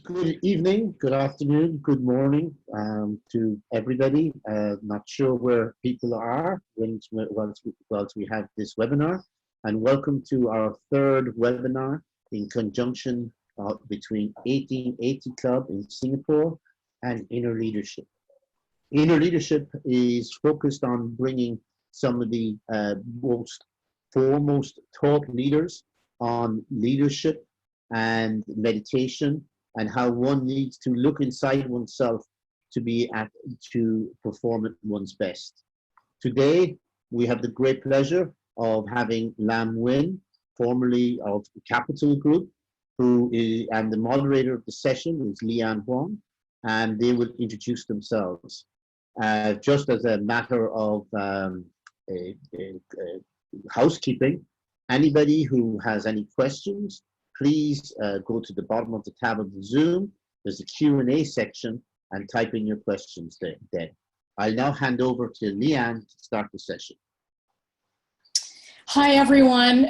Good evening, good afternoon, good morning to everybody. Not sure where people are whilst we have this webinar. And welcome to our third webinar in conjunction between 1880 Club in Singapore and Inner Leadership. Inner Leadership is focused on bringing some of the most foremost thought leaders on leadership and meditation, and how one needs to look inside oneself to perform at one's best. Today, we have the great pleasure of having LAM Nguyen, formerly of Capital Group, and the moderator of the session is NGUYEN-PHUONG, and they will introduce themselves. Just as a matter of housekeeping, anybody who has any questions, please go to the bottom of the tab of the Zoom. There's a Q&A section and type in your questions there. I'll now hand over to Leanne to start the session. Hi, everyone.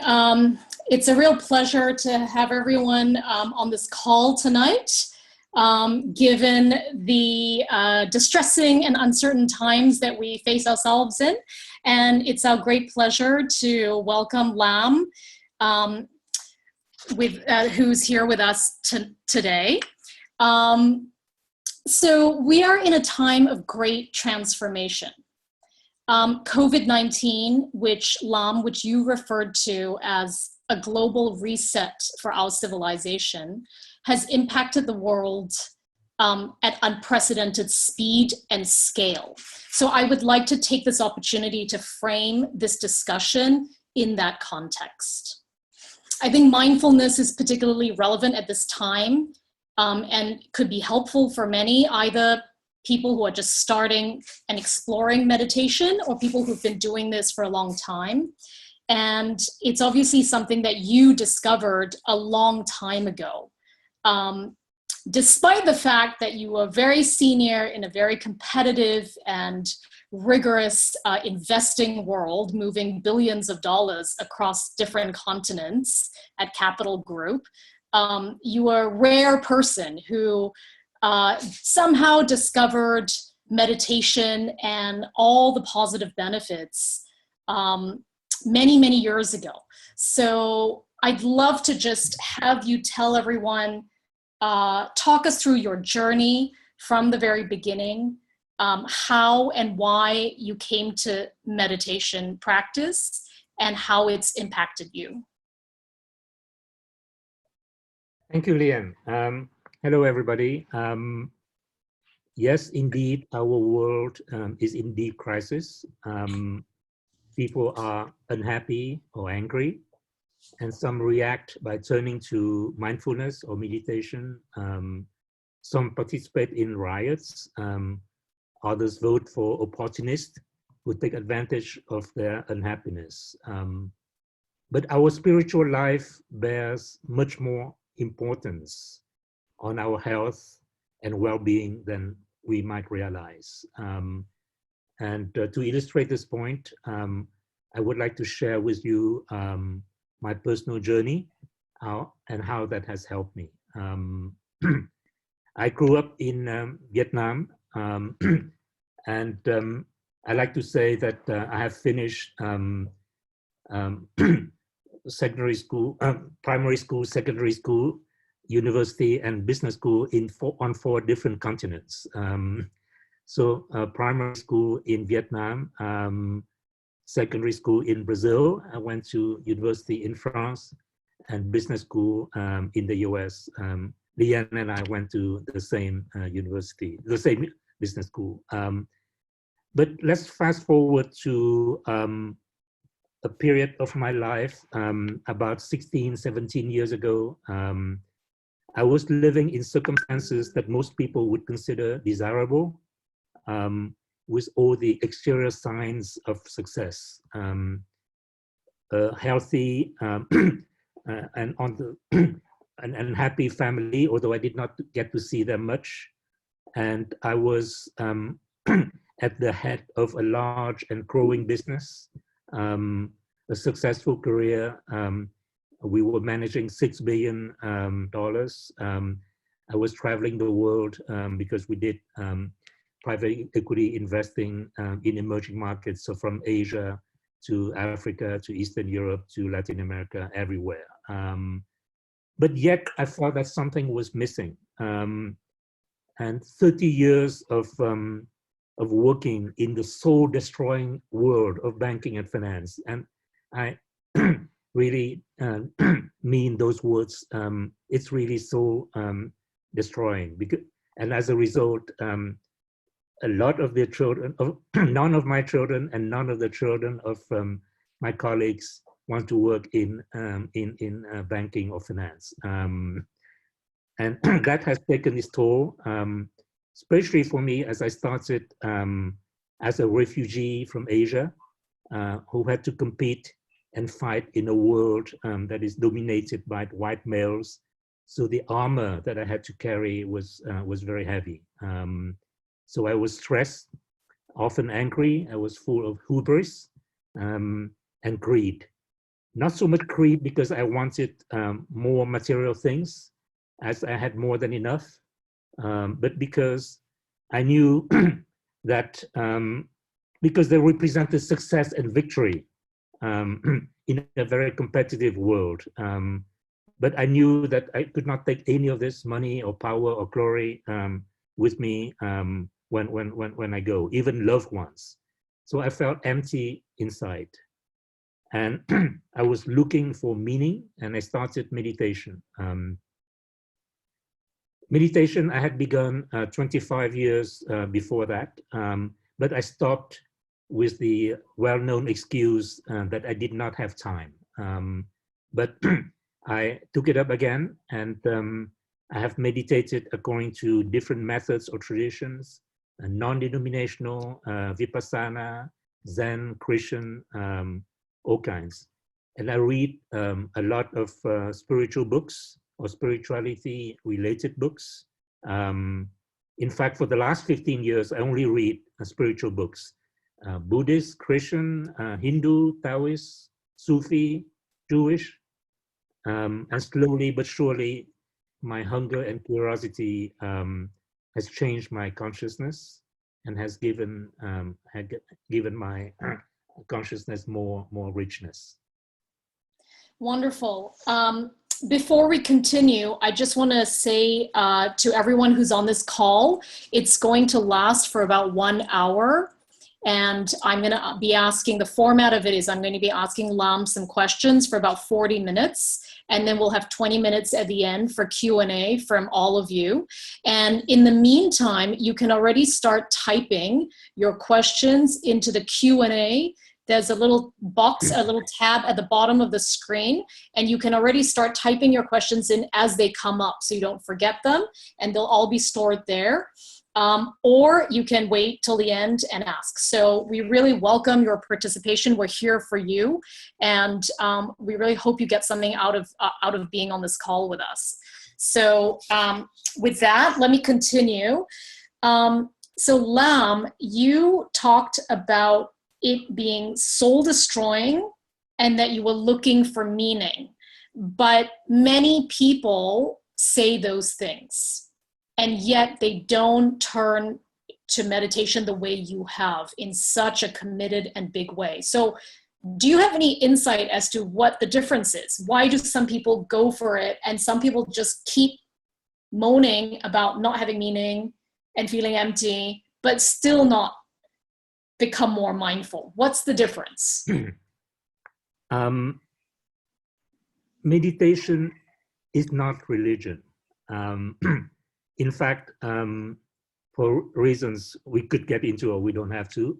It's a real pleasure to have everyone on this call tonight. Given the distressing and uncertain times that we face ourselves in. And it's our great pleasure to welcome LAM, who's here with us today. So we are in a time of great transformation. COVID-19, which LAM, which you referred to as a global reset for our civilization, has impacted the world at unprecedented speed and scale. So I would like to take this opportunity to frame this discussion in that context. I think mindfulness is particularly relevant at this time and could be helpful for many, either people who are just starting and exploring meditation or people who've been doing this for a long time. And it's obviously something that you discovered a long time ago. Despite the fact that you were very senior in a very competitive and rigorous investing world, moving billions of dollars across different continents at Capital Group, you were a rare person who somehow discovered meditation and all the positive benefits many, many years ago. So I'd love to just have you tell everyone, talk us through your journey from the very beginning, how and why you came to meditation practice and how it's impacted you. Thank you, Leanne. Hello, everybody. Yes, indeed, our world is in deep crisis. People are unhappy or angry, and some react by turning to mindfulness or meditation. Some participate in riots. Others vote for opportunists who take advantage of their unhappiness. But our spiritual life bears much more importance on our health and well-being than we might realize. And to illustrate this point, I would like to share with you my personal journey and how that has helped me. I grew up in Vietnam, and I like to say that I have finished secondary school, primary school, secondary school, university, and business school on four different continents. So primary school in Vietnam, secondary school in Brazil. I went to university in France, and business school in the US. Leanne and I went to the same university, the same business school. But let's fast forward to a period of my life about 16, 17 years ago. I was living in circumstances that most people would consider desirable, with all the exterior signs of success. A healthy and happy family, although I did not get to see them much. And I was at the head of a large and growing business, a successful career. We were managing $6 billion. I was traveling the world because we did private equity investing in emerging markets. So from Asia to Africa, to Eastern Europe, to Latin America, everywhere. But yet I felt that something was missing. And 30 years of working in the soul-destroying world of banking and finance. And I really mean those words. It's really soul destroying. And as a result, a lot of their children, none of my children and none of the children of my colleagues want to work in banking or finance. And that has taken its toll, especially for me as I started as a refugee from Asia, who had to compete and fight in a world that is dominated by white males. So the armor that I had to carry was very heavy. So I was stressed, often angry. I was full of hubris and greed. Not so much greed because I wanted more material things, as I had more than enough, but because I knew that because they represented success and victory in a very competitive world. But I knew that I could not take any of this money or power or glory with me when I go, even loved ones. So I felt empty inside. And I was looking for meaning, and I started meditation. Meditation, I had begun 25 years before that, but I stopped with the well-known excuse that I did not have time. But I took it up again, and I have meditated according to different methods or traditions, non-denominational, Vipassana, Zen, Christian, all kinds. And I read a lot of spiritual books or spirituality related books. In fact, for the last 15 years, I only read spiritual books, Buddhist, Christian, Hindu, Taoist, Sufi, Jewish. And slowly but surely, my hunger and curiosity has changed my consciousness and has given my consciousness more richness. Wonderful. Before we continue, I just want to say to everyone who's on this call, it's going to last for about 1 hour. And I'm going to be asking, the format of it is I'm going to be asking LAM some questions for about 40 minutes. And then we'll have 20 minutes at the end for Q&A from all of you. And in the meantime, you can already start typing your questions into the Q&A. There's a little box, a little tab at the bottom of the screen, and you can already start typing your questions in as they come up so you don't forget them, and they'll all be stored there. Or you can wait till the end and ask. So we really welcome your participation. We're here for you, and we really hope you get something out of being on this call with us. So with that, let me continue. So Lam, you talked about it being soul destroying and that you were looking for meaning. But many people say those things, and yet they don't turn to meditation the way you have in such a committed and big way. So do you have any insight as to what the difference is? Why do some people go for it and some people just keep moaning about not having meaning and feeling empty, but still not become more mindful? What's the difference? Meditation is not religion. In fact, for reasons we could get into or we don't have to,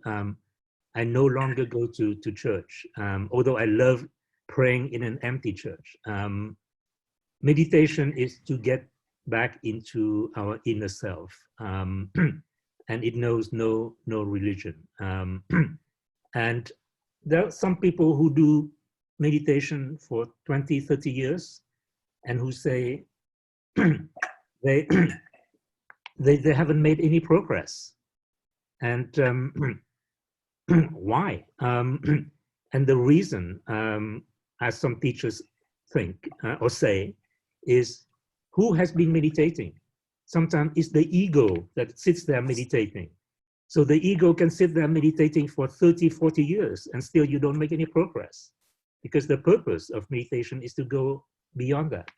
I no longer go to church, although I love praying in an empty church. Meditation is to get back into our inner self. And it knows no religion. And there are some people who do meditation for 20, 30 years and who say they haven't made any progress. And why? And the reason, as some teachers think or say, is who has been meditating? sometimes it's the ego that sits there meditating. So the ego can sit there meditating for 30, 40 years and still you don't make any progress, because the purpose of meditation is to go beyond that.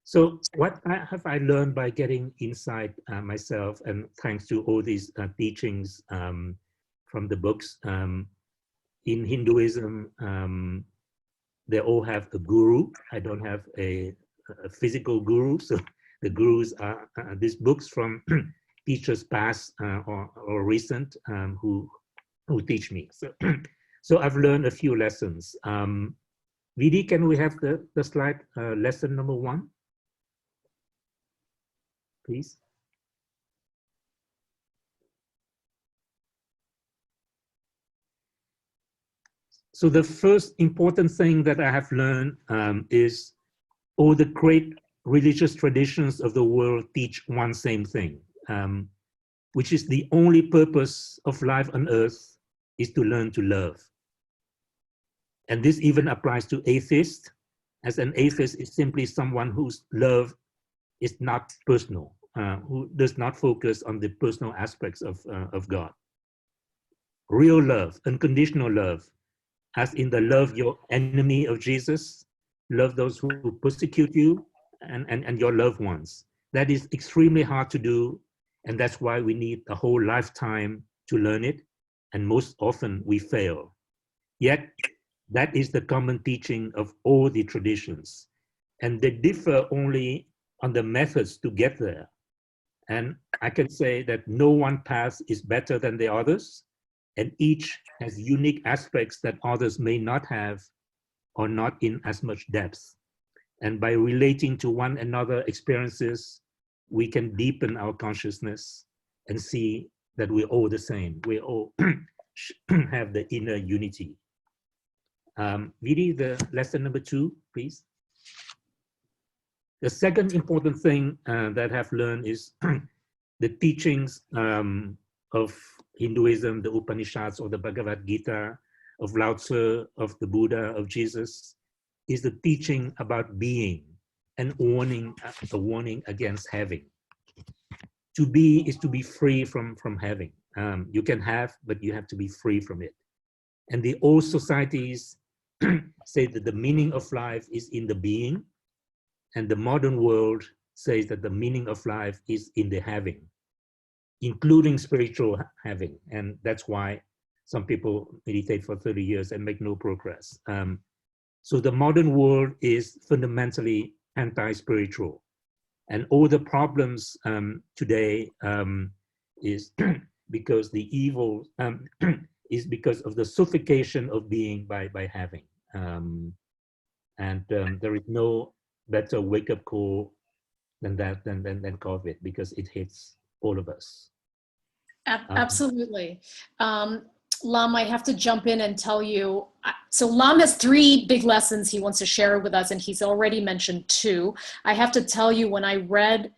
So what have I learned by getting insight myself, and thanks to all these teachings from the books? In Hinduism, they all have a guru. I don't have a physical guru, so the gurus are these books from teachers past or recent who teach me. So, so I've learned a few lessons. Vidi, can we have the slide, lesson number 1? Please. So the first important thing that I have learned is all the great religious traditions of the world teach one same thing, which is the only purpose of life on earth is to learn to love. And this even applies to atheists, as an atheist is simply someone whose love is not personal, who does not focus on the personal aspects of God. Real love, unconditional love, as in the love your enemy of Jesus, love those who persecute you and your loved ones. That is extremely hard to do, and that's why we need a whole lifetime to learn it, and most often we fail. Yet, that is the common teaching of all the traditions, and they differ only on the methods to get there. And I can say that no one path is better than the others, and each has unique aspects that others may not have or not in as much depth. And by relating to one another experiences, we can deepen our consciousness and see that we're all the same. We all have the inner unity. Vidi, the lesson number 2, please. The second important thing that I've learned is the teachings of Hinduism, the Upanishads or the Bhagavad Gita, of Lao Tzu, of the Buddha, of Jesus, is the teaching about being and warning, a warning against having. To be is to be free from having. You can have, but you have to be free from it. And the old societies say that the meaning of life is in the being, and the modern world says that the meaning of life is in the having, including spiritual having. And that's why some people meditate for 30 years and make no progress. So the modern world is fundamentally anti-spiritual. And all the problems today is because the evil is because of the suffocation of being by having. There is no better wake-up call than that, than COVID, because it hits all of us. Absolutely. Lam, I have to jump in and tell you, so Lam has 3 big lessons he wants to share with us, and he's already mentioned 2. I have to tell you, when I read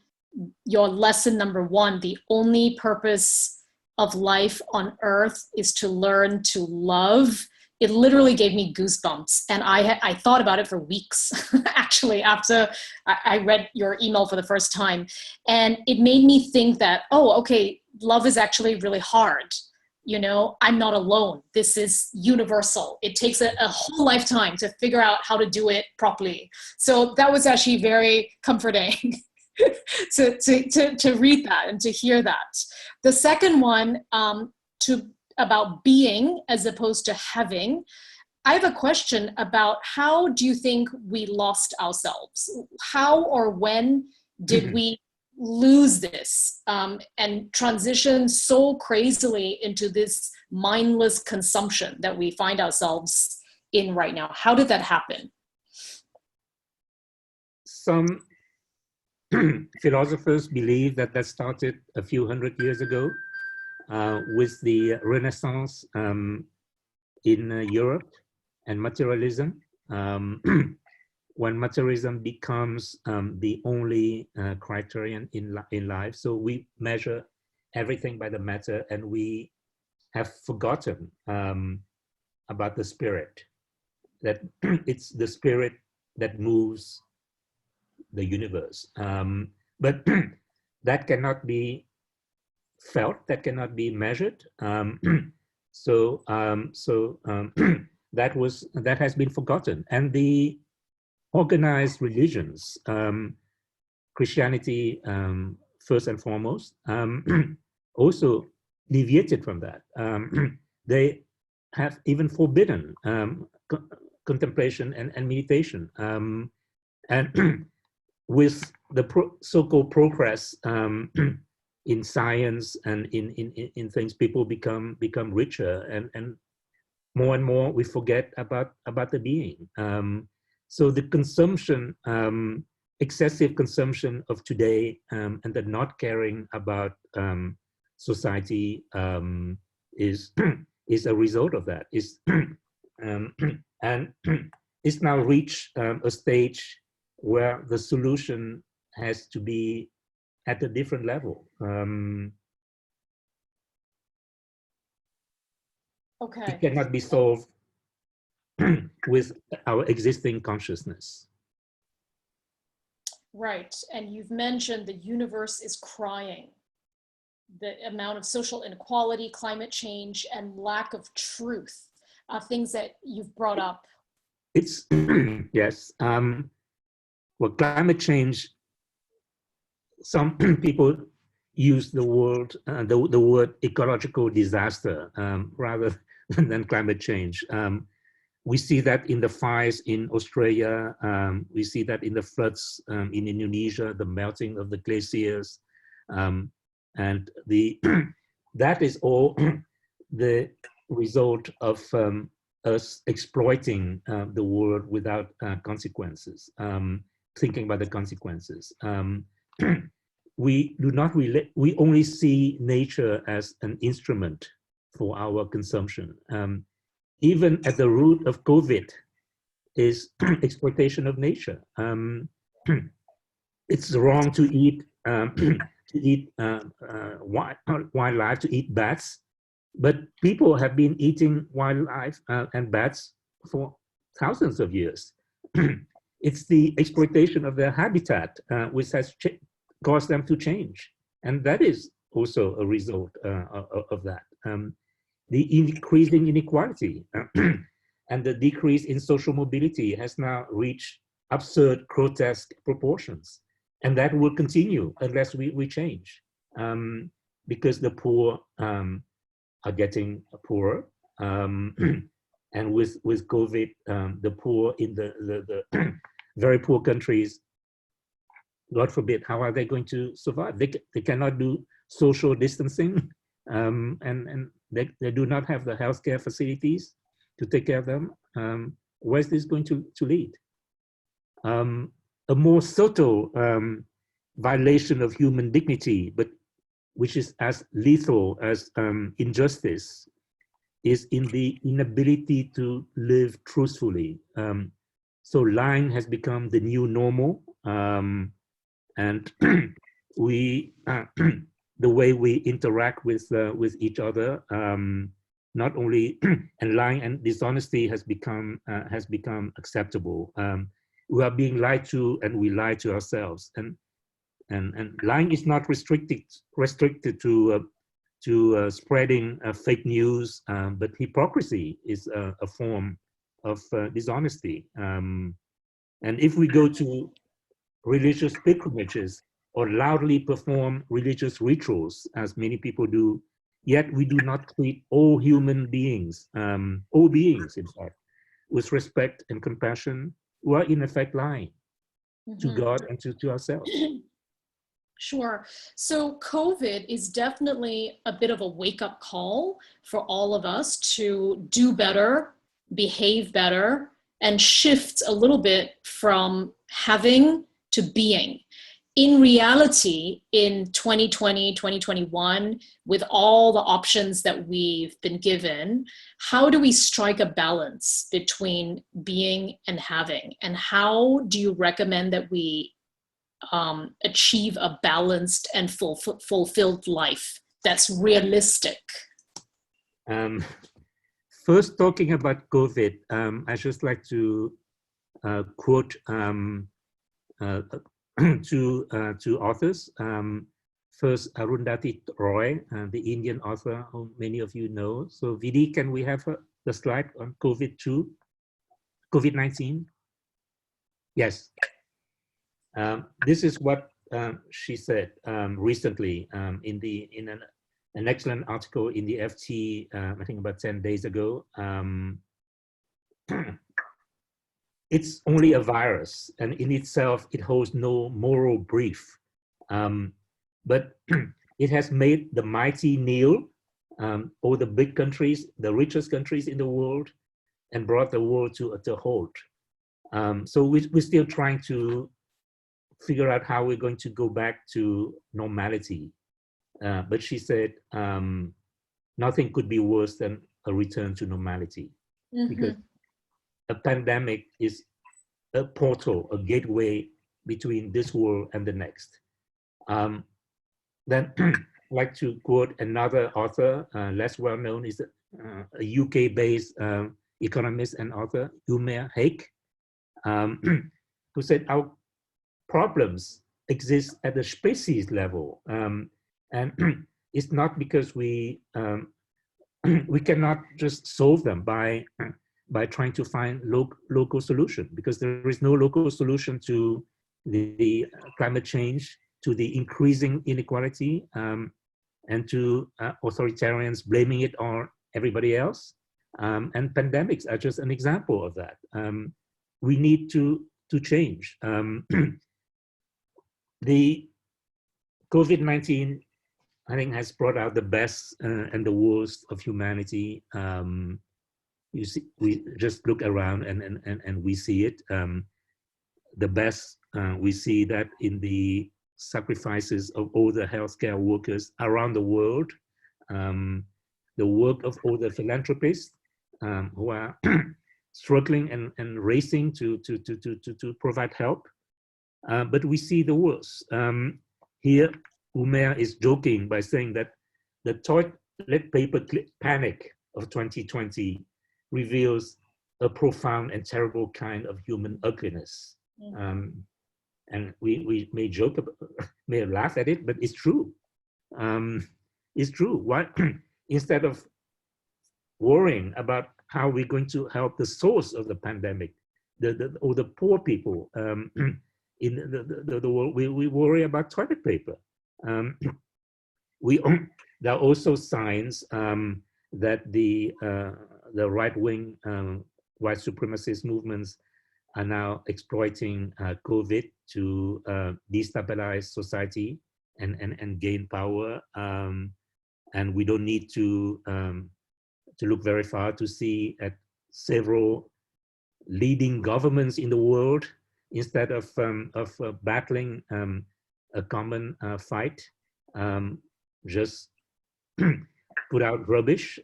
your lesson number 1, the only purpose of life on earth is to learn to love, it literally gave me goosebumps. And I thought about it for weeks, actually, after I read your email for the first time. And it made me think that, oh, okay, love is actually really hard. You know, I'm not alone. This is universal. It takes a whole lifetime to figure out how to do it properly. So that was actually very comforting to read that and to hear that. The second one, about being as opposed to having, I have a question about how do you think we lost ourselves? How or when did we lose this and transition so crazily into this mindless consumption that we find ourselves in right now? How did that happen? Some philosophers believe that started a few hundred years ago with the Renaissance in Europe and materialism. When materialism becomes the only criterion in life, so we measure everything by the matter, and we have forgotten about the spirit, that it's the spirit that moves the universe. but that cannot be felt, that cannot be measured. That has been forgotten. And the organized religions, Christianity first and foremost, also deviated from that. They have even forbidden contemplation and meditation. And with the so-called progress in science and in things, people become richer, and more we forget about the being. So the consumption, excessive consumption of today, and the not caring about society is a result of that. And it's now reached a stage where the solution has to be at a different level. Okay. It cannot be solved with our existing consciousness. Right, and you've mentioned the universe is crying. The amount of social inequality, climate change, and lack of truth, things that you've brought up. It's, yes. Well, climate change, some people use the word ecological disaster rather than climate change. We see that in the fires in Australia. We see that in the floods in Indonesia, the melting of the glaciers. And that is all the result of us exploiting the world without consequences, thinking about the consequences. We do not relate, we only see nature as an instrument for our consumption. Even at the root of COVID is exploitation of nature. It's wrong to eat wildlife, to eat bats, but people have been eating wildlife and bats for thousands of years. It's the exploitation of their habitat which has caused them to change, and that is also a result of that. The increasing inequality and the decrease in social mobility has now reached absurd, grotesque proportions. And that will continue unless we change, because the poor are getting poorer. And with COVID, the poor in the very poor countries, God forbid, how are they going to survive? They cannot do social distancing, and they do not have the healthcare facilities to take care of them. Where is this going to lead? A more subtle violation of human dignity, but which is as lethal as injustice, is in the inability to live truthfully. So lying has become the new normal, and we the way we interact with each other, not only and lying and dishonesty has become acceptable. We are being lied to, and we lie to ourselves. And lying is not restricted to spreading fake news, but hypocrisy is a form of dishonesty. And if we go to religious pilgrimages or loudly perform religious rituals, as many people do, yet we do not treat all human beings, all beings in fact, with respect and compassion, we are in effect lying to God and to ourselves. Sure. So COVID is definitely a bit of a wake-up call for all of us to do better, behave better, and shift a little bit from having to being. In reality, in 2020, 2021, with all the options that we've been given, how do we strike a balance between being and having? And how do you recommend that we achieve a balanced and fulfilled life that's realistic? First, talking about COVID, I just like to quote two authors. First, Arundhati Roy, the Indian author whom many of you know. So Vidi, can we have the slide on COVID-19? Yes. This is what she said recently in an excellent article in the FT, I think about 10 days ago. It's only a virus, and in itself, it holds no moral brief. But it has made the mighty kneel, all the big countries, the richest countries in the world, and brought the world to a halt. So we're still trying to figure out how we're going to go back to normality. But she said, nothing could be worse than a return to normality, because a pandemic is a portal, a gateway between this world and the next. Then I'd like to quote another author, less well known, is a UK-based economist and author, NGUYEN-PHUONG, who said our problems exist at the species level, and it's not because we cannot just solve them by trying to find local solution, because there is no local solution to the climate change, to the increasing inequality, and to authoritarians blaming it on everybody else. And pandemics are just an example of that. We need to change. The COVID-19, I think, has brought out the best and the worst of humanity. You see, we just look around and we see it. The best, we see that in the sacrifices of all the healthcare workers around the world, the work of all the philanthropists who are struggling and racing to provide help. But we see the worst. Here, Umair is joking by saying that the toilet paper panic of 2020 reveals a profound and terrible kind of human ugliness. And we may joke, may laugh at it, but it's true. It's true. Why, instead of worrying about how we're going to help the source of the pandemic, or the poor people in the world, we worry about toilet paper. There are also signs that the right-wing white supremacist movements are now exploiting COVID to destabilize society and gain power. And we don't need to look very far to see at several leading governments in the world, instead of battling a common fight, just put out rubbish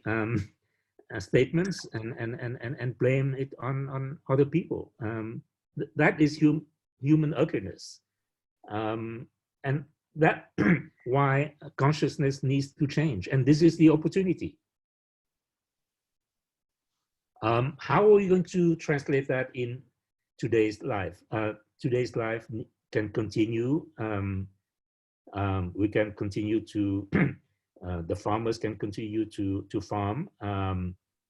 statements and blame it on other people. That is human ugliness, and that why consciousness needs to change. And this is the opportunity. How are we going to translate that in today's life? Today's life can continue. We can continue to, the farmers can continue to farm,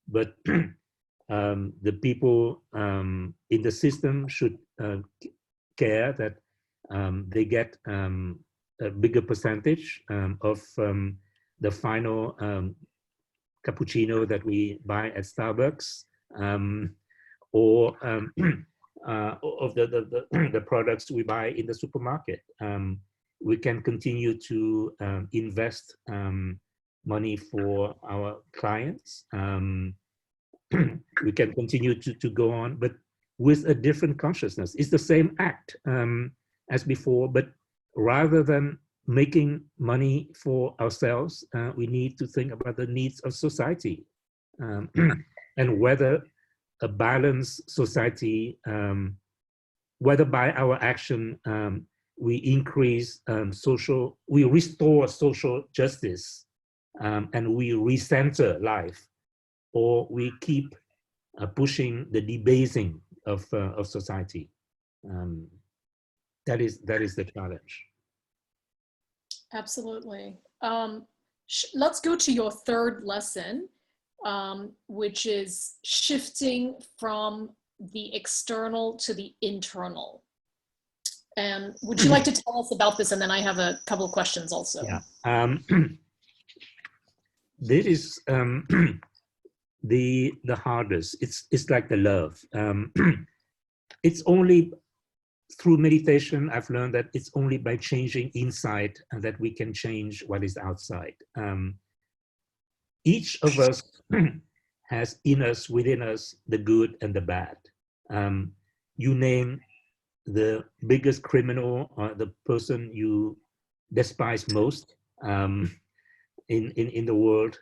but the people in the system should care that they get a bigger percentage of the final cappuccino that we buy at Starbucks, or of the products we buy in the supermarket. We can continue to invest money for our clients. We can continue to go on, but with a different consciousness. It's the same act as before, but rather than making money for ourselves, we need to think about the needs of society, and whether a balanced society, whether by our action we increase we restore social justice, and we recenter life, or we keep pushing the debasing of society. That is the challenge. Absolutely. Let's go to your third lesson, which is shifting from the external to the internal. And would you like to tell us about this? And then I have a couple of questions also. Yeah. This is the hardest. It's like the love. It's only through meditation I've learned that it's only by changing inside and that we can change what is outside. Each of us has in us, within us, the good and the bad. You name the biggest criminal or the person you despise most in the world,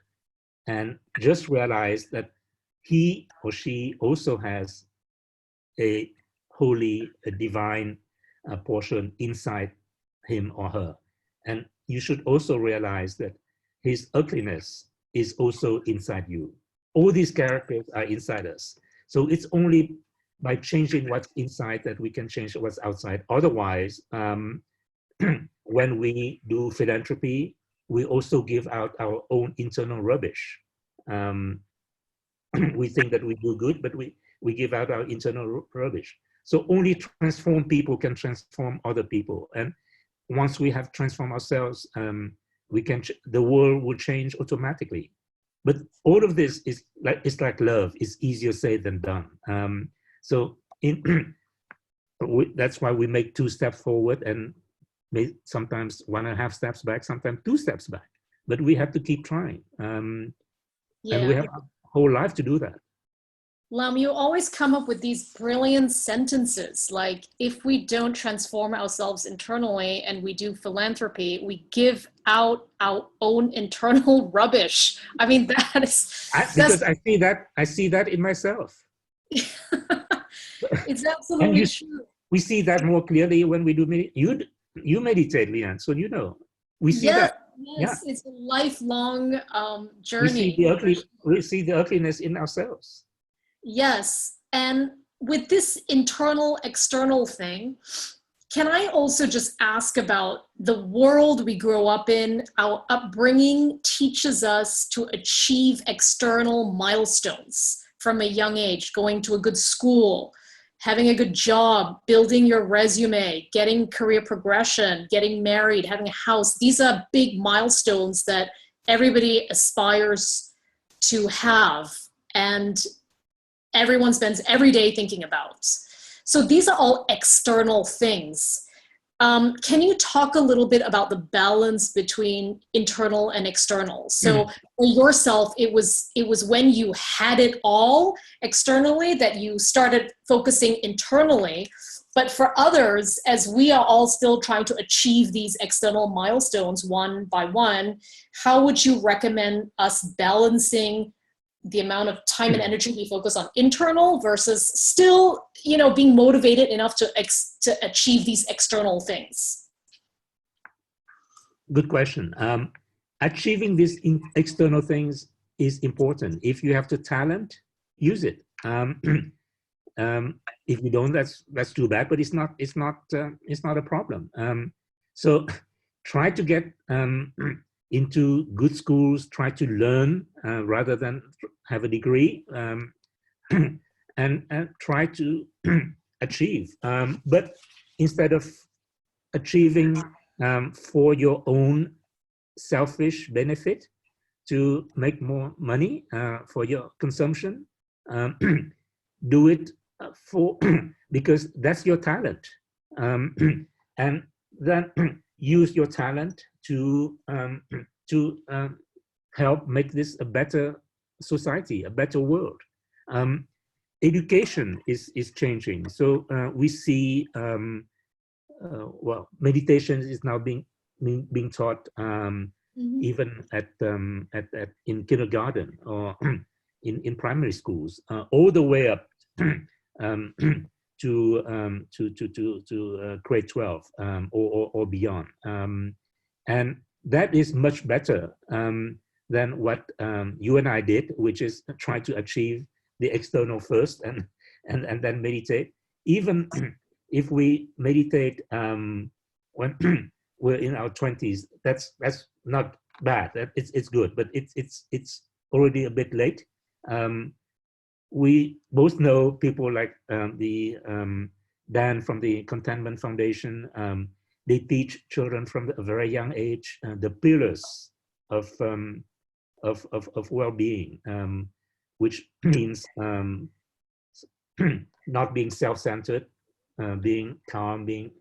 and just realize that he or she also has a holy, a divine portion inside him or her. And you should also realize that his ugliness is also inside you. All these characters are inside us. So it's only by changing what's inside that we can change what's outside. Otherwise, when we do philanthropy, we also give out our own internal rubbish. We think that we do good, but we give out our internal rubbish. So only transformed people can transform other people. And once we have transformed ourselves, the world will change automatically. But all of this is it's like love. It's easier said than done. So that's why we make 2 steps forward and sometimes 1.5 steps back, sometimes 2 steps back. But we have to keep trying. And we have a whole life to do that. Lam, you always come up with these brilliant sentences, like if we don't transform ourselves internally and we do philanthropy, we give out our own internal rubbish. I mean, that is... because I see that in myself. It's absolutely true. We see that more clearly when we do you meditate, Leanne, so you know. We see that. Yes, yeah. It's a lifelong journey. We see the ugliness in ourselves. Yes, and with this internal, external thing, can I also just ask about the world we grow up in? Our upbringing teaches us to achieve external milestones from a young age, going to a good school, having a good job, building your resume, getting career progression, getting married, having a house. These are big milestones that everybody aspires to have. And everyone spends every day thinking about. So these are all external things. Can you talk a little bit about the balance between internal and external? So for yourself, it was when you had it all externally that you started focusing internally. But for others, as we are all still trying to achieve these external milestones one by one, how would you recommend us balancing the amount of time and energy we focus on internal versus still, being motivated enough to achieve these external things? Good question. Achieving these external things is important. If you have the talent, use it. If you don't, that's too bad. But it's not a problem. So try to get into good schools, try to learn rather than have a degree, and try to achieve. But instead of achieving for your own selfish benefit to make more money for your consumption, do it because that's your talent. And then use your talent to help make this a better society, a better world. Education is changing. So we see, meditation is now being taught even in kindergarten or in primary schools, all the way up to grade 12 or beyond. And that is much better than what you and I did, which is try to achieve the external first and then meditate. Even if we meditate when we're in our 20s, that's not bad. It's good, but it's already a bit late. We both know people like Dan from the Contentment Foundation. They teach children from a very young age the pillars of well-being, which means not being self-centered, being calm, being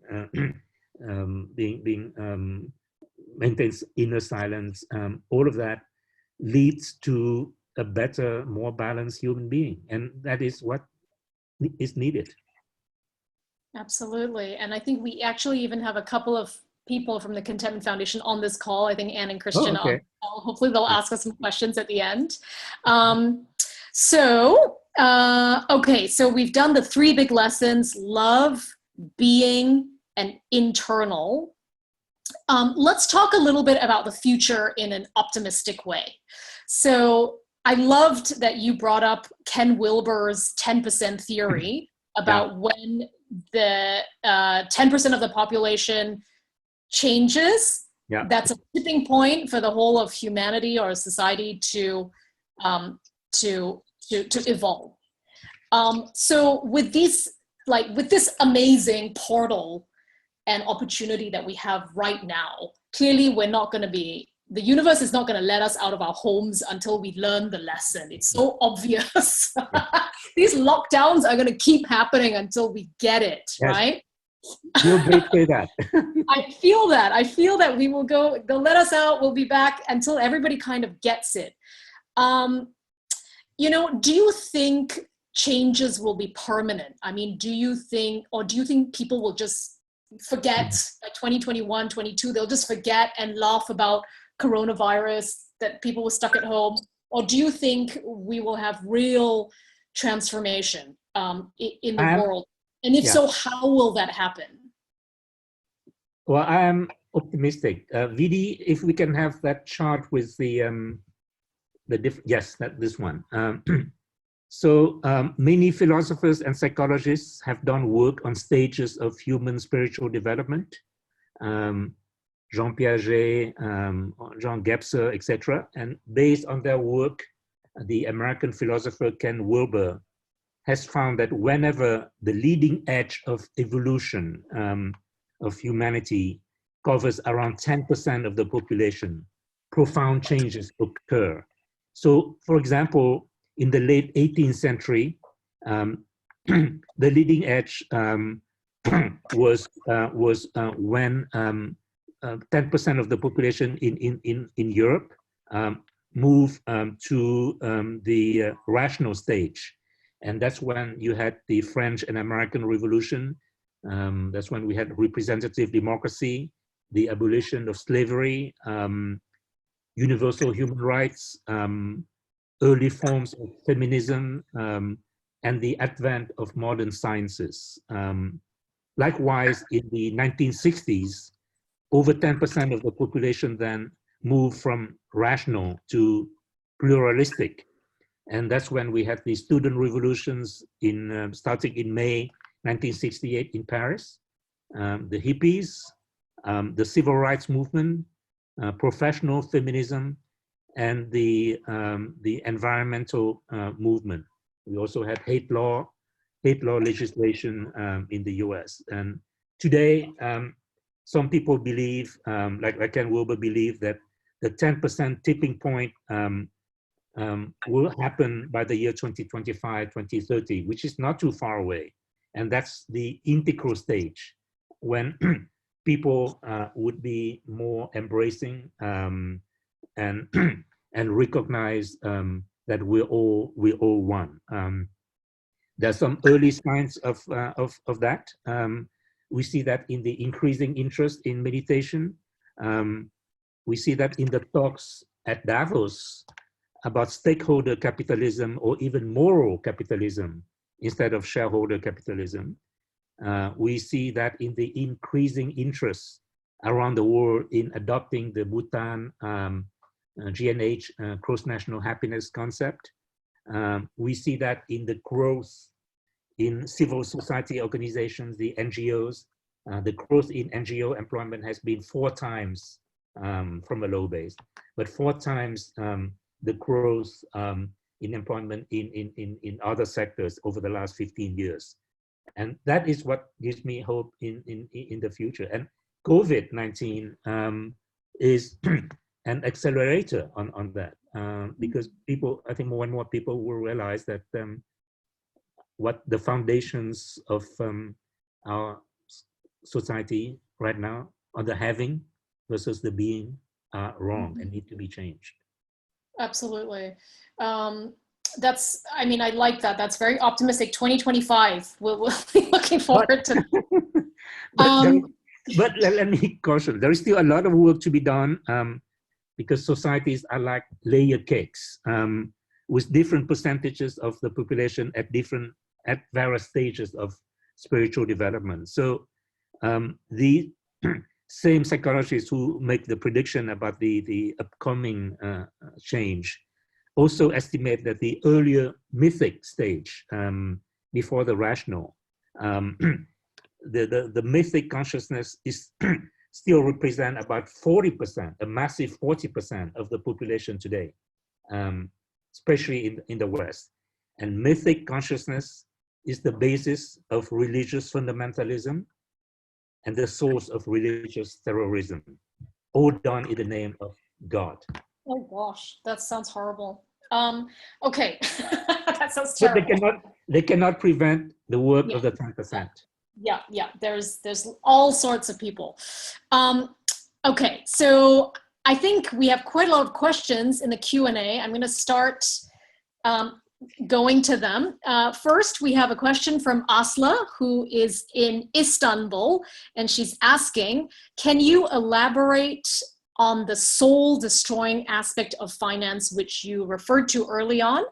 maintains inner silence. All of that leads to a better, more balanced human being, and that is what is needed. Absolutely. And I think we actually even have a couple of people from the Contentment Foundation on this call. I think Anne and Christian Oh, okay. on the call. Hopefully they'll ask us some questions at the end. Okay, so we've done the 3 big lessons: love, being, and internal. Let's talk a little bit about the future in an optimistic way. So I loved that you brought up Ken Wilber's 10% theory about when the 10% of the population changes, that's a tipping point for the whole of humanity or society to evolve. So with these, with this amazing portal and opportunity that we have right now, clearly we're not going to be, the universe is not going to let us out of our homes until we learn the lesson. It's so obvious. These lockdowns are going to keep happening until we get it, right? You'll say that. I feel that. I feel that we will go, they'll let us out, we'll be back until everybody kind of gets it. You know, do you think changes will be permanent? I mean, do you think people will just forget, like 2021, 22, they'll just forget and laugh about coronavirus, that people were stuck at home? Or do you think we will have real transformation in the world? And if so, how will that happen? Well, I am optimistic. Vidi, if we can have that chart with the this one. So many philosophers and psychologists have done work on stages of human spiritual development. Jean Piaget, John Gebser, etc. And based on their work, the American philosopher Ken Wilber has found that whenever the leading edge of evolution of humanity covers around 10% of the population, profound changes occur. So, for example, in the late 18th century, the leading edge was when 10% of the population in Europe moved to the rational stage. And that's when you had the French and American Revolution. That's when we had representative democracy, the abolition of slavery, universal human rights, early forms of feminism, and the advent of modern sciences. Likewise, in the 1960s, over 10% of the population then moved from rational to pluralistic. And that's when we had the student revolutions starting in May 1968 in Paris, the hippies, the civil rights movement, professional feminism, and the environmental movement. We also had hate law legislation in the US. And today, some people believe, like Ken Wilber believe, that the 10% tipping point will happen by the year 2025, 2030, which is not too far away. And that's the integral stage when people would be more embracing and recognize that we're all one. There's some early signs of that. We see that in the increasing interest in meditation. We see that in the talks at Davos about stakeholder capitalism or even moral capitalism instead of shareholder capitalism. We see that in the increasing interest around the world in adopting the Bhutan GNH, cross-national happiness concept. We see that in the growth in civil society organizations, the NGOs. The growth in NGO employment has been 4 times from a low base, but 4 times the growth in employment in other sectors over the last 15 years. And that is what gives me hope in the future. And COVID-19 is an accelerator on that, because people, I think more and more people will realize that what the foundations of our society right now are the having versus the being are wrong and need to be changed. Absolutely. That's, I mean, I like that. That's very optimistic. 2025, we'll be looking forward to that. But let me caution, there is still a lot of work to be done, because societies are like layer cakes with different percentages of the population at various stages of spiritual development. So the same psychologists who make the prediction about the upcoming change also estimate that the earlier mythic stage, before the rational, the mythic consciousness is still represent about 40%, a massive 40% of the population today, especially in the West. And mythic consciousness is the basis of religious fundamentalism and the source of religious terrorism, all done in the name of God. Oh gosh, that sounds horrible. Okay, that sounds terrible. But they cannot prevent the work of the 10%. Yeah, there's all sorts of people. Okay, so I think we have quite a lot of questions in the Q&A. I'm going to start going to them. First, we have a question from Asla, who is in Istanbul, and she's asking, can you elaborate on the soul-destroying aspect of finance, which you referred to early on,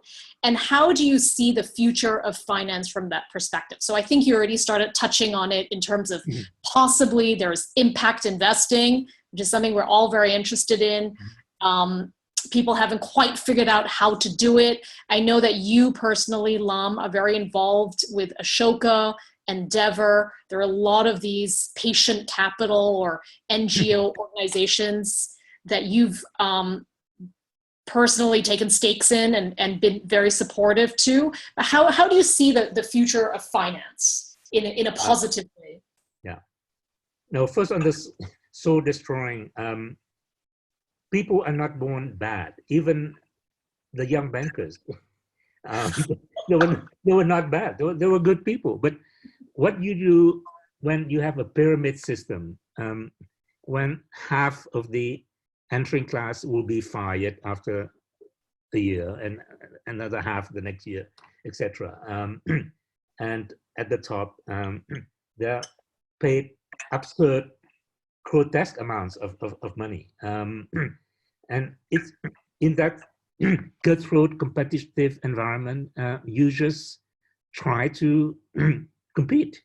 and how do you see the future of finance from that perspective? So I think you already started touching on it in terms of possibly there's impact investing, which is something we're all very interested in. People haven't quite figured out how to do it. I know that you personally, Lam, are very involved with Ashoka, Endeavor. There are a lot of these patient capital or NGO organizations that you've personally taken stakes in and been very supportive to. How do you see the future of finance in a positive way? Yeah. No, first on this soul destroying, people are not born bad. Even the young bankers, they were not bad. They were good people. But what you do when you have a pyramid system, when half of the entering class will be fired after a year and another half the next year, etc. And at the top, they're paid absurd, grotesque amounts of money. And it's in that cutthroat competitive environment, you just try to compete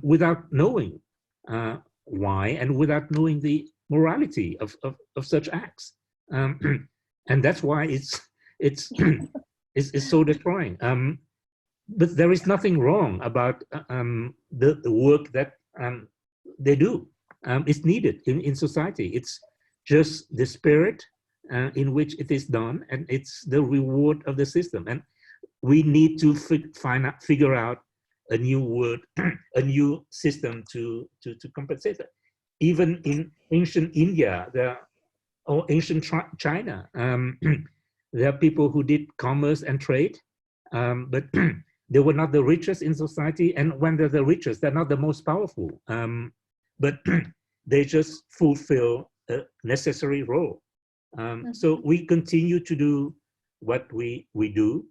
without knowing why and without knowing the morality of such acts. And that's why it's so destroying. But there is nothing wrong about the work that they do. It's needed in society. It's just the spirit in which it is done, and it's the reward of the system. And we need to figure out a new word, a new system to compensate that. Even in ancient India, or ancient China, there are people who did commerce and trade, but they were not the richest in society. And when they're the richest, they're not the most powerful. But they just fulfill a necessary role. So we continue to do what we do,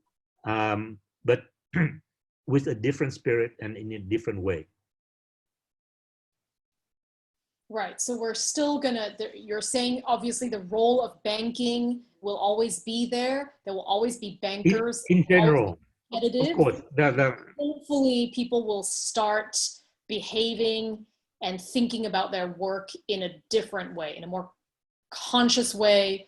but with a different spirit and in a different way. Right, so we're still gonna, you're saying obviously the role of banking will always be there. There will always be bankers. In general, of course. Hopefully people will start behaving and thinking about their work in a different way, in a more conscious way.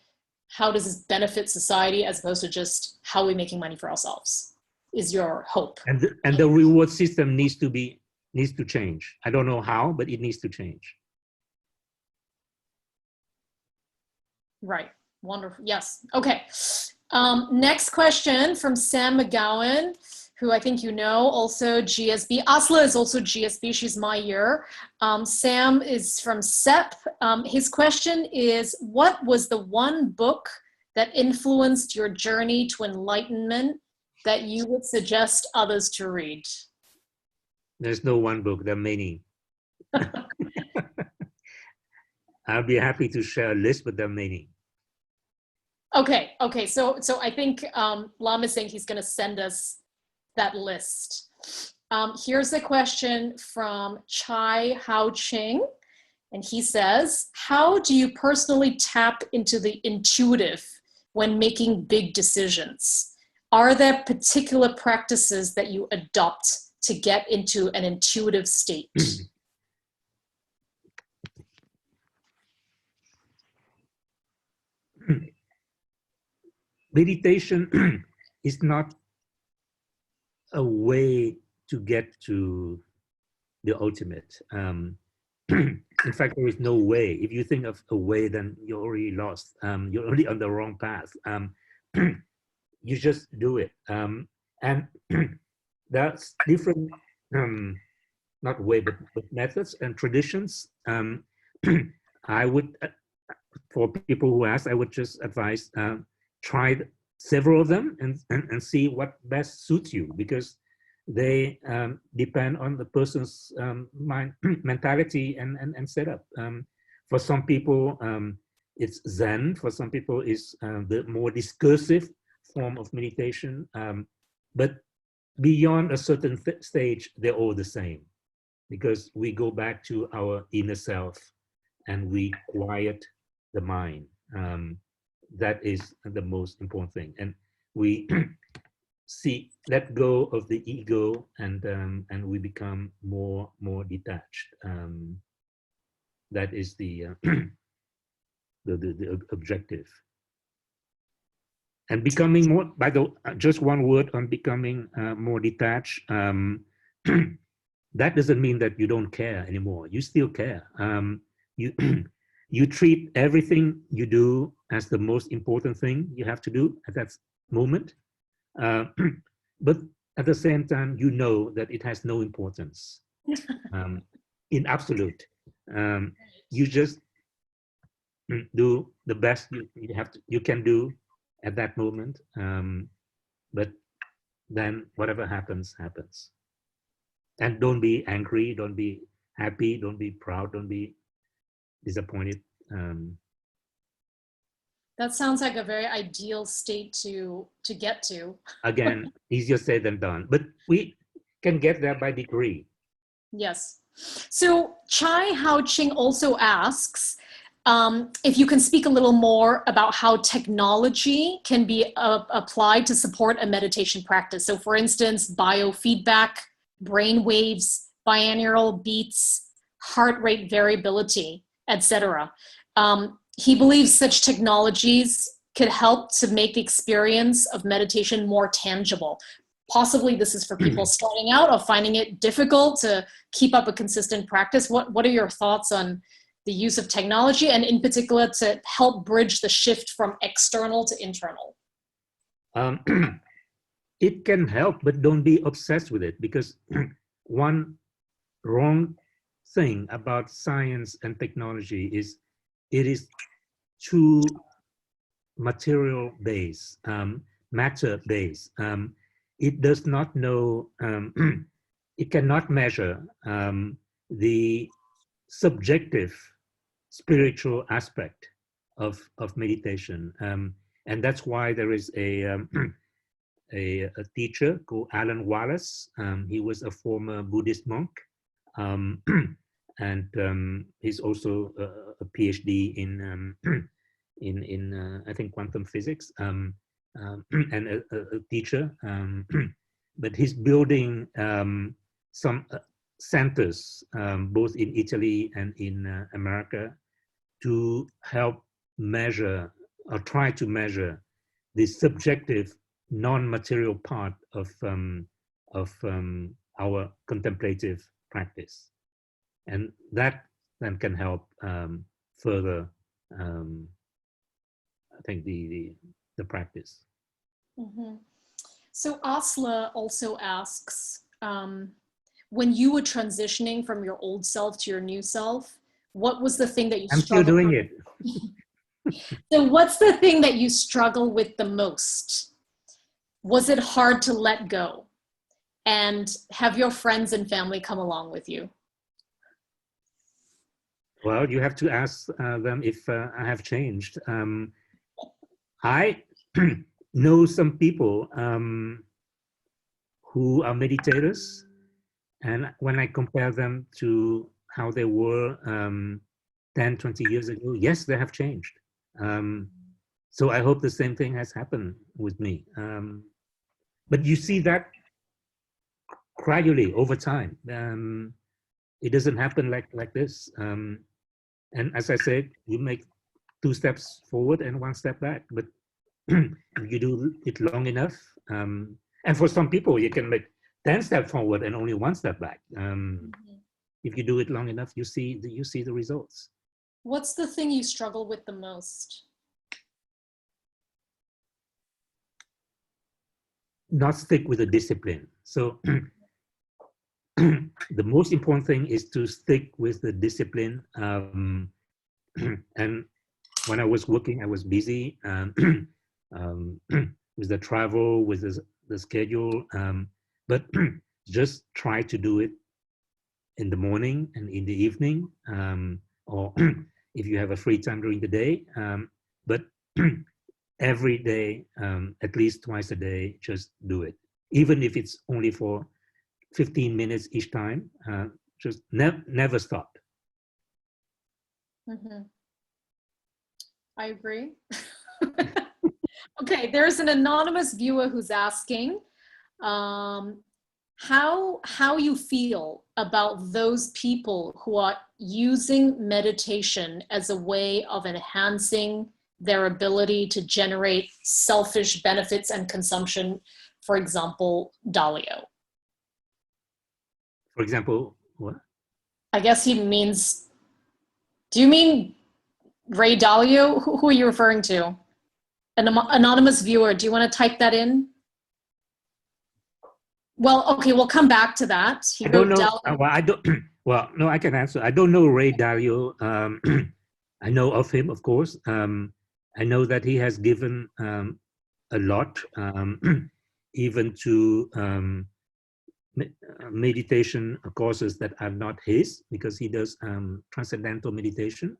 How does this benefit society as opposed to just how are we making money for ourselves? is your hope. And the reward system needs to change. I don't know how, but it needs to change. Right. Wonderful. Yes. Okay. Next question from Sam McGowan, who I think you know, also GSB. Asla is also GSB. She's my year. Sam is from SEP. His question is, what was the one book that influenced your journey to enlightenment that you would suggest others to read? There's no one book, there are many. I'll be happy to share a list, but there are many. Okay, so I think Lam is saying he's going to send us that list. Here's a question from Chai Hao Ching, and he says, how do you personally tap into the intuitive when making big decisions? Are there particular practices that you adopt to get into an intuitive state? Meditation is not a way to get to the ultimate. In fact, there is no way. If you think of a way, then you're already lost. You're already on the wrong path. You just do it. And that's different, not way, but methods and traditions. I would, for people who ask, I would just advise, try several of them and see what best suits you, because they depend on the person's mentality and setup. For some people, it's Zen. For some people, it's the more discursive form of meditation. But beyond a certain stage, they're all the same, because we go back to our inner self and we quiet the mind. That is the most important thing. And we let go of the ego, and we become more detached. That is the objective. And becoming more, by the just one word on becoming more detached. That doesn't mean that you don't care anymore. You still care. You treat everything you do as the most important thing you have to do at that moment. But at the same time, you know that it has no importance in absolute. You just do the best you can do at that moment. But then whatever happens, happens. And don't be angry, don't be happy, don't be proud, don't be disappointed. That sounds like a very ideal state to get to. Again, easier said than done, but we can get there by degree. Yes. So Chai Hao Ching also asks if you can speak a little more about how technology can be applied to support a meditation practice. So for instance, biofeedback, brain waves, binaural beats, heart rate variability, etc. He believes such technologies could help to make the experience of meditation more tangible. Possibly this is for people starting out or finding it difficult to keep up a consistent practice. What are your thoughts on the use of technology, and in particular to help bridge the shift from external to internal? It can help, but don't be obsessed with it, because one wrong thing about science and technology is it is too material based, matter based. It does not know, it cannot measure the subjective spiritual aspect of meditation. And that's why there is a teacher called Alan Wallace. He was a former Buddhist monk. And he's also a PhD in I think quantum physics, and a teacher. But he's building some centers both in Italy and in America to help measure or try to measure the subjective non-material part of our contemplative practice, and that then can help further, I think, the practice. Mm-hmm. So Asla also asks, when you were transitioning from your old self to your new self, what was the thing that you I'm still doing it. So what's the thing that you struggle with the most? Was it hard to let go? And have your friends and family come along with you? Well, you have to ask them if I have changed. I know some people who are meditators, and when I compare them to how they were 10, 20 years ago, yes, they have changed. So I hope the same thing has happened with me. But you see that gradually over time. It doesn't happen like this. And as I said, you make 2 steps forward and 1 step back. But if you do it long enough, and for some people, you can make 10 steps forward and only 1 step back. If you do it long enough, you see the results. What's the thing you struggle with the most? Not stick with the discipline. So the most important thing is to stick with the discipline. And when I was working, I was busy with the travel, with the schedule, but just try to do it in the morning and in the evening, or if you have a free time during the day, but every day, at least twice a day, just do it. Even if it's only for 15 minutes each time, just never stop. Mm-hmm. I agree. Okay, there's an anonymous viewer who's asking how you feel about those people who are using meditation as a way of enhancing their ability to generate selfish benefits and consumption, for example, Dalio. For example, what? I guess he means, do you mean Ray Dalio? Who are you referring to? An anonymous viewer, do you want to type that in? Well, okay, we'll come back to that. I don't know. Well, I don't. Well, no, I can answer. I don't know Ray Dalio. I know of him, of course. I know that he has given a lot, even to meditation courses that are not his, because he does transcendental meditation.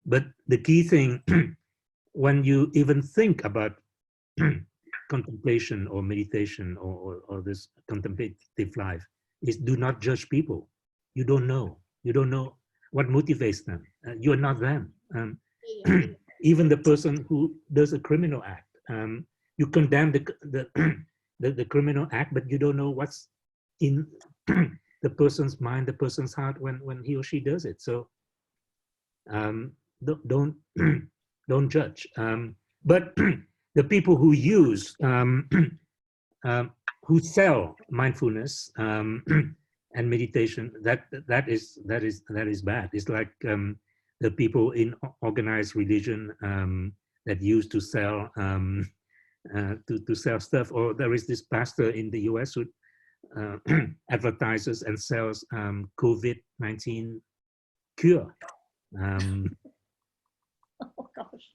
But the key thing, when you even think about contemplation or meditation or this contemplative life, is do not judge people. You don't know. You don't know what motivates them. You're not them. Even the person who does a criminal act, you condemn the criminal act, but you don't know what's in the person's mind, the person's heart when he or she does it. So don't judge. But the people who use who sell mindfulness and meditation, that is bad. It's like the people in organized religion that used to sell to sell stuff. Or there is this pastor in the US who advertises and sells COVID-19 cure. Oh gosh.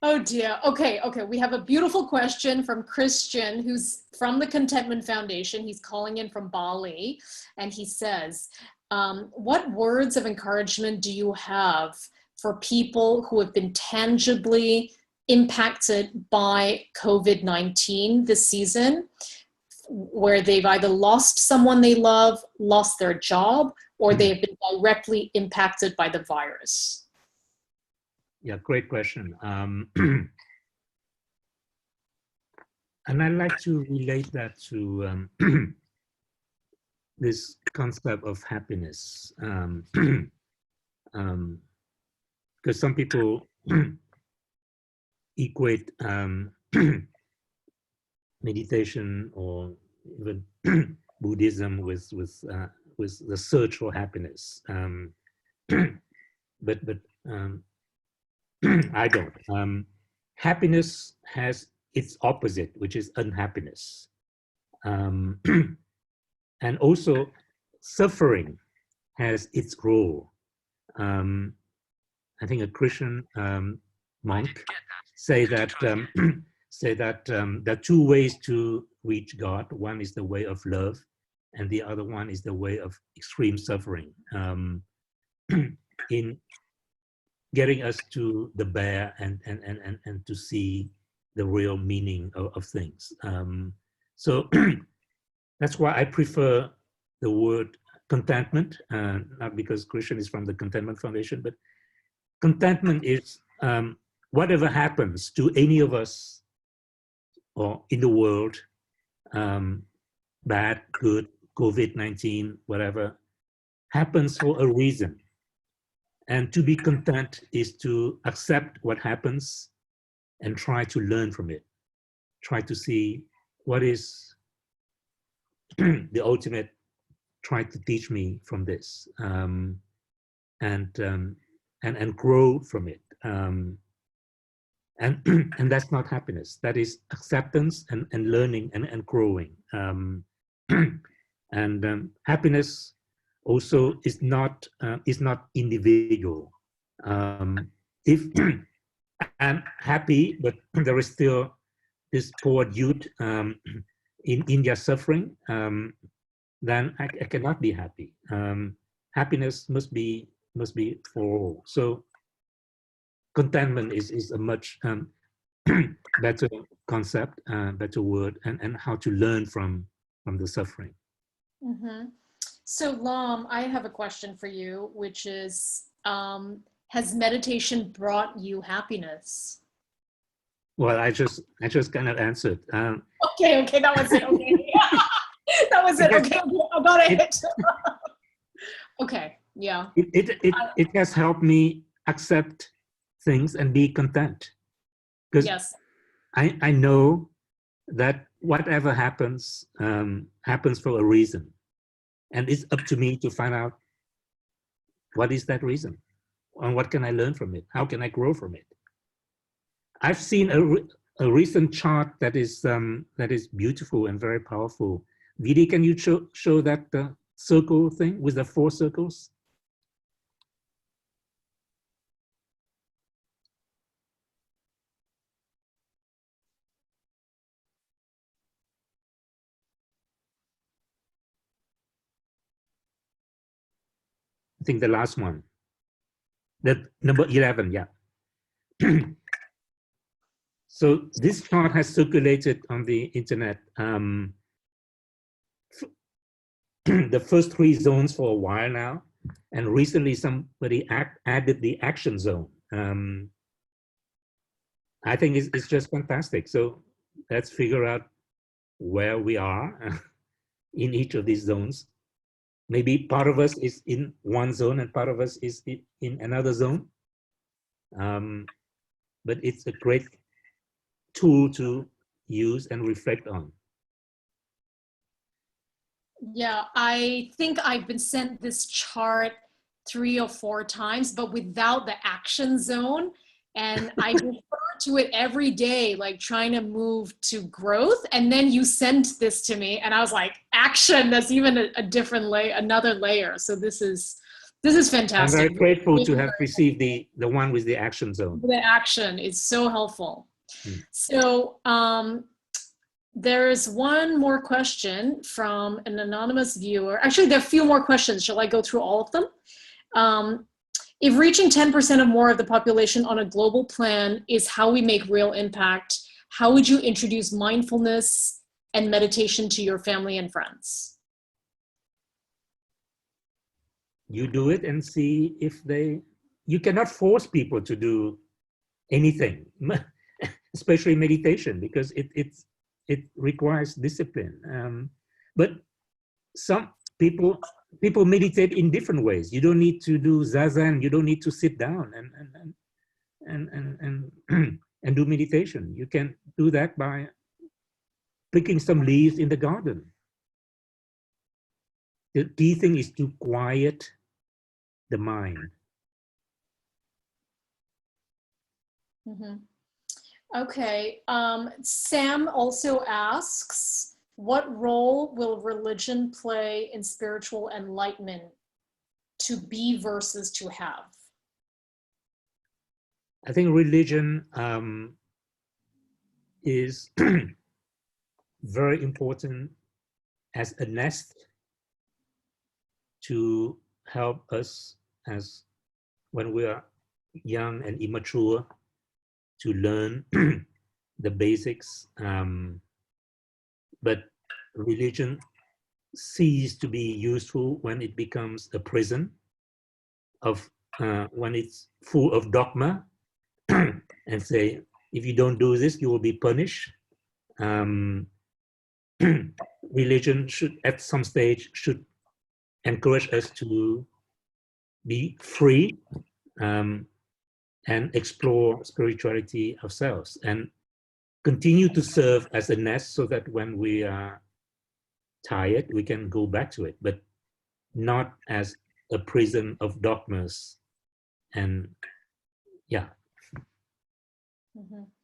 Oh dear. Okay, we have a beautiful question from Christian, who's from the Contentment Foundation. He's calling in from Bali, and he says, what words of encouragement do you have for people who have been tangibly impacted by COVID-19 this season, where they've either lost someone they love, lost their job, or they've been directly impacted by the virus? Yeah, great question. And I like to relate that to this concept of happiness. Because some people equate meditation or even Buddhism with the search for happiness. But I don't. Happiness has its opposite, which is unhappiness. And also suffering has its role. I think a Christian monk say that there are two ways to reach God. One is the way of love, and the other one is the way of extreme suffering. In getting us to the bare and to see the real meaning of things. So that's why I prefer the word contentment, not because Christian is from the Contentment Foundation, but contentment is whatever happens to any of us or in the world, bad, good, COVID-19, whatever, happens for a reason. And to be content is to accept what happens and try to learn from it. Try to see what is the ultimate, try to teach me from this, and grow from it. And that's not happiness. That is acceptance and learning and growing. Happiness also is not individual. If I'm happy, but there is still this poor youth in India suffering, then I cannot be happy. Happiness must be for all. So contentment is a much better concept, better word, and how to learn from the suffering. Mm-hmm. So LAM, I have a question for you, which is, has meditation brought you happiness? Well, I just kind of answered. Okay, that was it. Okay, that was it. Okay, I got it. Okay, yeah. It has helped me accept things and be content, because yes, I know that whatever happens happens for a reason, and it's up to me to find out what is that reason, and what can I learn from it, how can I grow from it. I've seen a recent chart that is beautiful and very powerful. Vidi, can you show that circle thing with the 4 circles? I think the last one, the number 11, yeah. So this chart has circulated on the internet, the first 3 zones for a while now, and recently somebody added the action zone. I think it's just fantastic. So let's figure out where we are in each of these zones. Maybe part of us is in one zone and part of us is in another zone. But it's a great tool to use and reflect on. yeah. I think I've been sent this chart 3 or 4 times, but without the action zone. And I refer to it every day, like trying to move to growth. And then you sent this to me and I was like, action, that's even a different layer, another layer. So this is fantastic. I'm very grateful to have received the one with the action zone. The action is so helpful. So there's one more question from an anonymous viewer. Actually, there are a few more questions. Shall I go through all of them? If reaching 10% or more of the population on a global plan is how we make real impact, how would you introduce mindfulness and meditation to your family and friends? You do it and see if you cannot force people to do anything, especially meditation, because it requires discipline. But some people meditate in different ways. You don't need to do zazen. You don't need to sit down and do meditation. You can do that by picking some leaves in the garden. The key thing is to quiet the mind. Mm-hmm. Okay, Sam also asks, what role will religion play in spiritual enlightenment? To be versus to have? I think religion is very important as a nest to help us as when we are young and immature to learn the basics. But religion ceases to be useful when it becomes a prison of when it's full of dogma and say, if you don't do this, you will be punished. Religion should, at some stage, should encourage us to be free and explore spirituality ourselves and continue to serve as a nest so that when we are tired, we can go back to it, but not as a prison of dogmas. And yeah,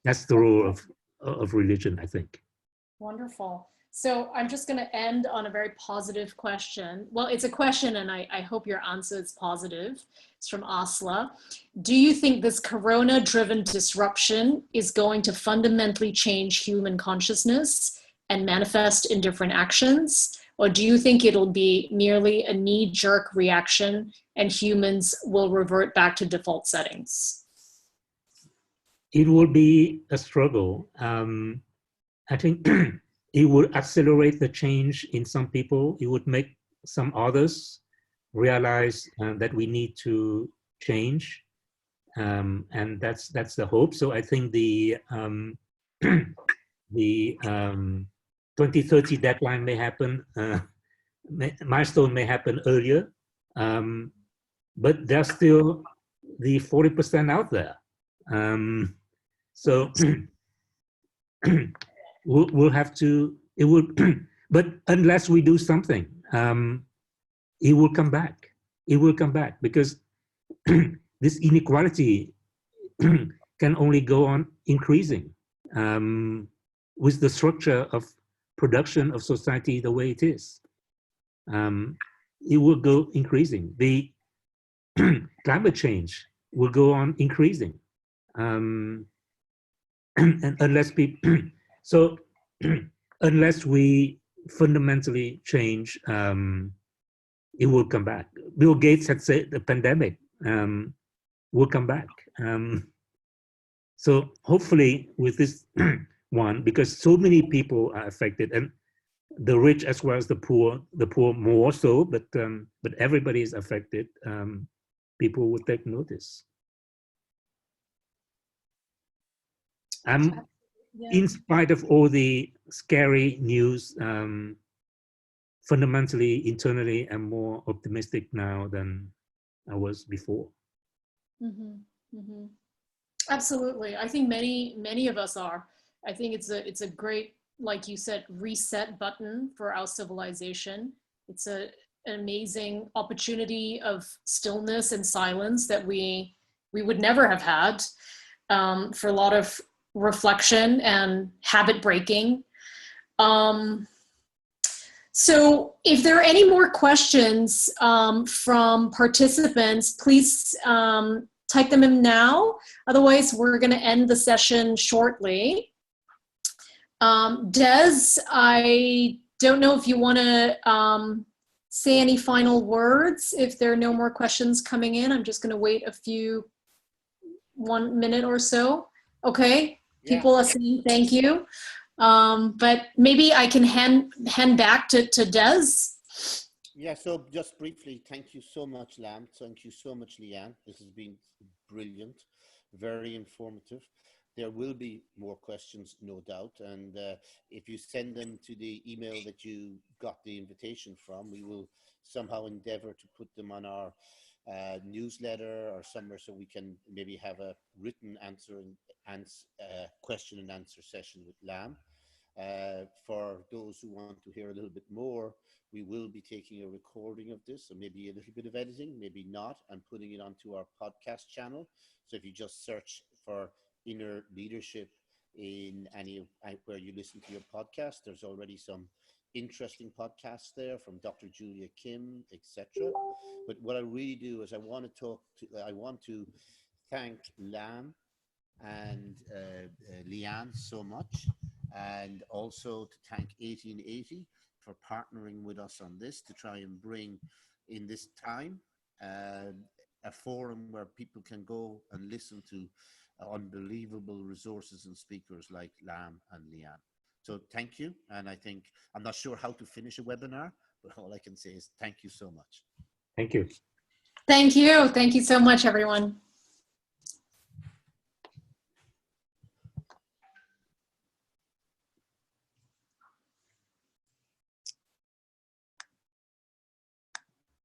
that's the role of religion, I think. Wonderful. So I'm just going to end on a very positive question. Well, it's a question, and I hope your answer is positive. It's from Asla. Do you think this corona-driven disruption is going to fundamentally change human consciousness and manifest in different actions? Or do you think it'll be merely a knee-jerk reaction and humans will revert back to default settings? It will be a struggle. I think it would accelerate the change in some people. It would make some others realize that we need to change, and that's the hope. So I think the 2030 deadline may happen, milestone may happen earlier, but there's still the 40% out there. So we'll have to, it will, but unless we do something, it will come back. It will come back because this inequality can only go on increasing with the structure of production of society the way it is. It will go increasing. The climate change will go on increasing. And unless people, so unless we fundamentally change, it will come back. Bill Gates had said the pandemic will come back. So hopefully with this one, because so many people are affected, and the rich as well as the poor more so, but everybody is affected. People will take notice. In spite of all the scary news, fundamentally, internally, I'm more optimistic now than I was before. Absolutely. I think many of us are. I think it's a great, like you said, reset button for our civilization. It's an amazing opportunity of stillness and silence that we would never have had, for a lot of reflection and habit breaking. So if there are any more questions from participants, please type them in now. Otherwise, we're going to end the session shortly. Des, I don't know if you want to say any final words. If there are no more questions coming in, I'm just going to wait 1 minute or so. Okay. Yeah. People are saying thank you. But maybe I can hand back to Des. Yeah, so just briefly, thank you so much, Lam. Thank you so much, Leanne. This has been brilliant, very informative. There will be more questions, no doubt. And if you send them to the email that you got the invitation from, we will somehow endeavor to put them on our newsletter or somewhere so we can maybe have a written answer and question and answer session with Lam. For those who want to hear a little bit more, we will be taking a recording of this, and maybe a little bit of editing, maybe not, and putting it onto our podcast channel. So if you just search for Inner Leadership in where you listen to your podcast, there's already some interesting podcasts there from Dr. Julia Kim, etc. But what I really do is I want to thank LAM and Leanne so much, and also to thank 1880 for partnering with us on this to try and bring in this time a forum where people can go and listen to unbelievable resources and speakers like Lam and Leanne. So thank you. And I think, I'm not sure how to finish a webinar, but all I can say is thank you so much. Thank you. Thank you. Thank you so much, everyone.